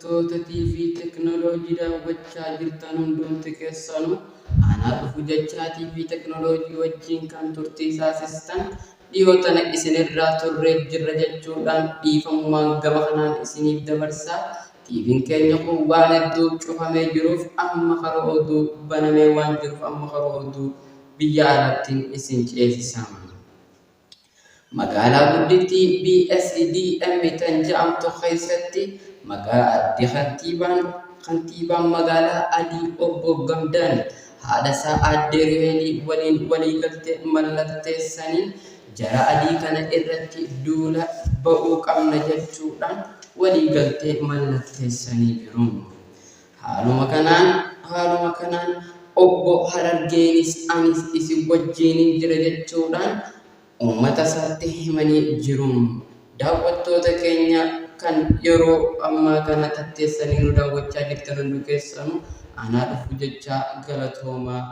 daawwattoota TV teknooloojii daawwachaa jirtan hundumti keessanuu anaa dhufu jechaa TV teknooloojii wajjin kan turtii taasistan dhiyootana isinirraa turree jirra jechuudhaan dhiifamummaan gama kanaan isiniif dabarsaa. TV'n keenya kun waan hedduu cufamee jiruuf amma karaa oduu banamee waan jiruuf amma karaa oduu biyya alaattiin isin ceesisa. Magaalaa guddittii BSDM tan jedhamtu keessatti kantiibaan magaalaa Adii Obbo Gamdaan haadha isaa Aadde Ruheelii waliin waliigaltee mallatteessaniin jara adii kana irratti duula ba'uu qabna jechuudhaan waliigaltee mallatteessanii jiru. Haaluma kanaan obbo Harargeenis anis isin wajjin jira jechuudhaan uummata isaatti himanii jiru. Daawwattoota keenya kan yeroo ammaa kana tatteessanii nu daawwachaa jirtan hundi keessanuu anaa dhufu jechaa galatoomaa.